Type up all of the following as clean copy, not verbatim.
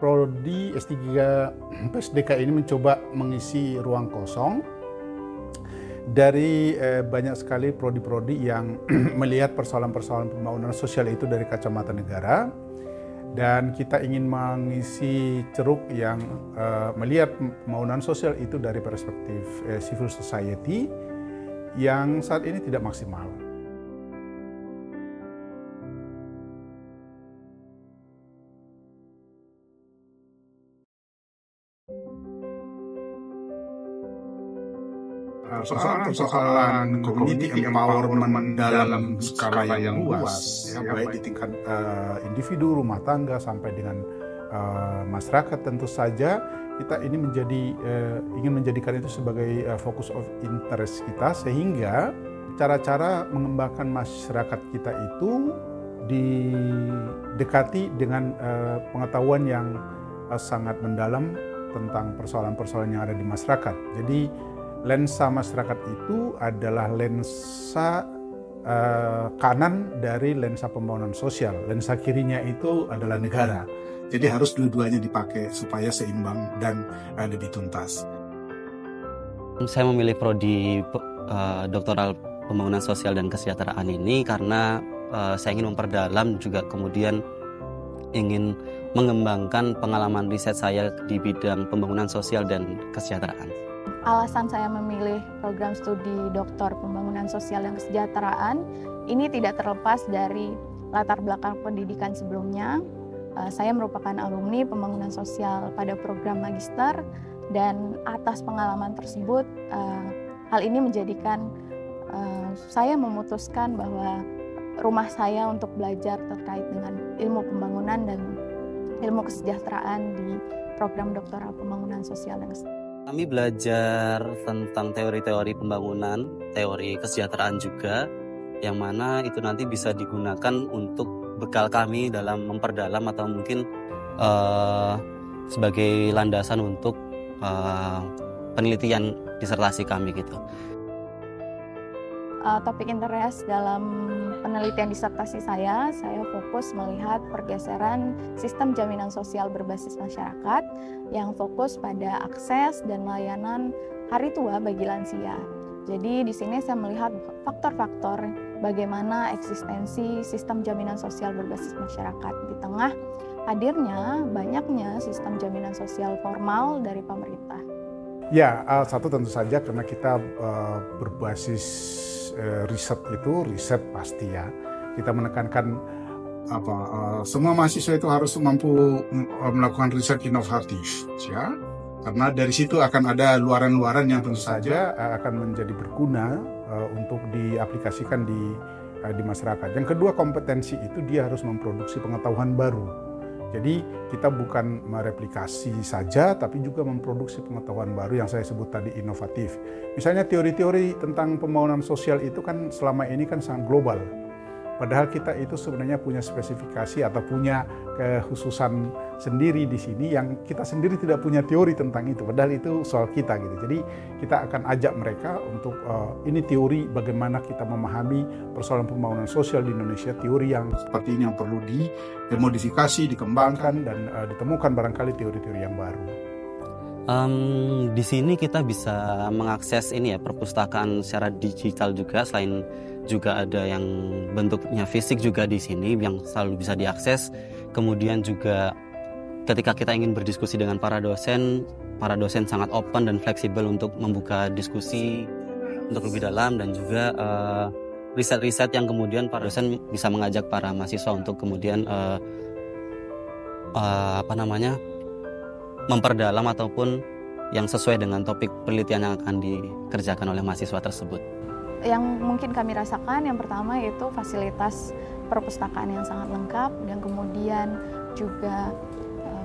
Prodi S3 PSDK ini mencoba mengisi ruang kosong dari banyak sekali prodi-prodi yang melihat persoalan-persoalan pembangunan sosial itu dari kacamata negara, dan kita ingin mengisi ceruk yang melihat pembangunan sosial itu dari perspektif civil society yang saat ini tidak maksimal. Persoalan community empowerment dalam skala yang luas, ya, baik di tingkat individu, rumah tangga, sampai dengan masyarakat. Tentu saja kita ini ingin menjadikan itu sebagai focus of interest kita, sehingga cara-cara mengembangkan masyarakat kita itu didekati dengan pengetahuan yang sangat mendalam tentang persoalan-persoalan yang ada di masyarakat. Jadi lensa masyarakat itu adalah lensa kanan dari lensa pembangunan sosial. Lensa kirinya itu adalah negara. Jadi harus dua-duanya dipakai supaya seimbang dan lebih tuntas. Saya memilih prodi doktoral pembangunan sosial dan kesejahteraan ini karena saya ingin memperdalam, juga kemudian ingin mengembangkan pengalaman riset saya di bidang pembangunan sosial dan kesejahteraan. Alasan saya memilih program studi Doktor Pembangunan Sosial dan Kesejahteraan ini tidak terlepas dari latar belakang pendidikan sebelumnya. Saya merupakan alumni pembangunan sosial pada program magister, dan atas pengalaman tersebut, hal ini menjadikan saya memutuskan bahwa rumah saya untuk belajar terkait dengan ilmu pembangunan dan ilmu kesejahteraan di program Doktoral Pembangunan Sosial dan Kesejahteraan. Kami belajar tentang teori-teori pembangunan, teori kesejahteraan juga, yang mana itu nanti bisa digunakan untuk bekal kami dalam memperdalam atau mungkin sebagai landasan untuk penelitian disertasi kami gitu. Topik interest dalam penelitian disertasi saya fokus melihat pergeseran sistem jaminan sosial berbasis masyarakat yang fokus pada akses dan layanan hari tua bagi lansia. Jadi di sini saya melihat faktor-faktor bagaimana eksistensi sistem jaminan sosial berbasis masyarakat di tengah hadirnya banyaknya sistem jaminan sosial formal dari pemerintah. Ya, satu tentu saja karena kita berbasis riset pasti ya. Kita menekankan semua mahasiswa itu harus mampu melakukan riset inovatif, ya. Karena dari situ akan ada luaran-luaran yang tentu saja akan menjadi berguna untuk diaplikasikan di masyarakat. Yang kedua, kompetensi itu dia harus memproduksi pengetahuan baru. Jadi kita bukan mereplikasi saja, tapi juga memproduksi pengetahuan baru yang saya sebut tadi inovatif. Misalnya teori-teori tentang pembangunan sosial itu kan selama ini kan sangat global. Padahal kita itu sebenarnya punya spesifikasi atau punya kekhususan sendiri di sini yang kita sendiri tidak punya teori tentang itu. Padahal itu soal kita gitu. Jadi kita akan ajak mereka untuk ini teori bagaimana kita memahami persoalan pembangunan sosial di Indonesia. Teori yang seperti ini yang perlu dimodifikasi, dikembangkan, dan ditemukan barangkali teori-teori yang baru. Di sini kita bisa mengakses ini ya, perpustakaan secara digital juga, selain juga ada yang bentuknya fisik juga di sini yang selalu bisa diakses. Kemudian juga ketika kita ingin berdiskusi dengan para dosen sangat open dan fleksibel untuk membuka diskusi untuk lebih dalam, dan juga riset-riset yang kemudian para dosen bisa mengajak para mahasiswa untuk kemudian memperdalam ataupun yang sesuai dengan topik penelitian yang akan dikerjakan oleh mahasiswa tersebut. Yang mungkin kami rasakan yang pertama yaitu fasilitas perpustakaan yang sangat lengkap, dan kemudian juga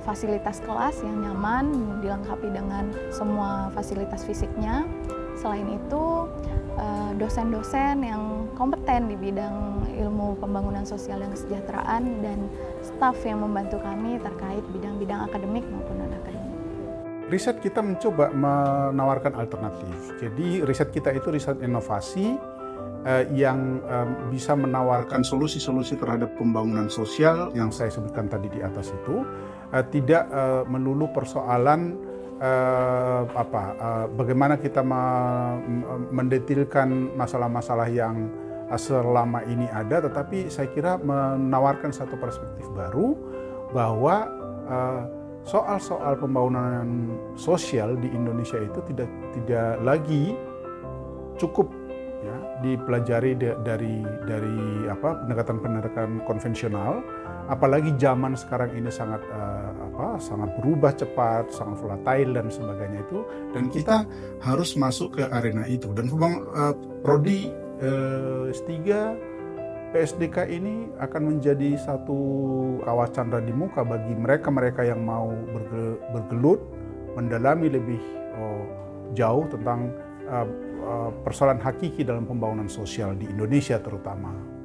fasilitas kelas yang nyaman dilengkapi dengan semua fasilitas fisiknya. Selain itu dosen-dosen yang kompeten di bidang ilmu pembangunan sosial dan kesejahteraan, dan staf yang membantu kami terkait bidang-bidang akademik maupun non-akademik. Riset kita mencoba menawarkan alternatif. Jadi riset kita itu riset inovasi yang bisa menawarkan solusi-solusi terhadap pembangunan sosial yang saya sebutkan tadi di atas itu, tidak melulu persoalan bagaimana kita mendetilkan masalah-masalah yang selama ini ada, tetapi saya kira menawarkan satu perspektif baru bahwa soal-soal pembangunan sosial di Indonesia itu tidak lagi cukup ya dipelajari dari pendekatan konvensional, apalagi zaman sekarang ini sangat berubah cepat, sangat volatile dan sebagainya itu, dan kita harus masuk ke arena itu. Dan prodi S3 PSDK ini akan menjadi satu kawah candra di muka bagi mereka yang mau bergelut, mendalami lebih jauh tentang persoalan hakiki dalam pembangunan sosial di Indonesia terutama.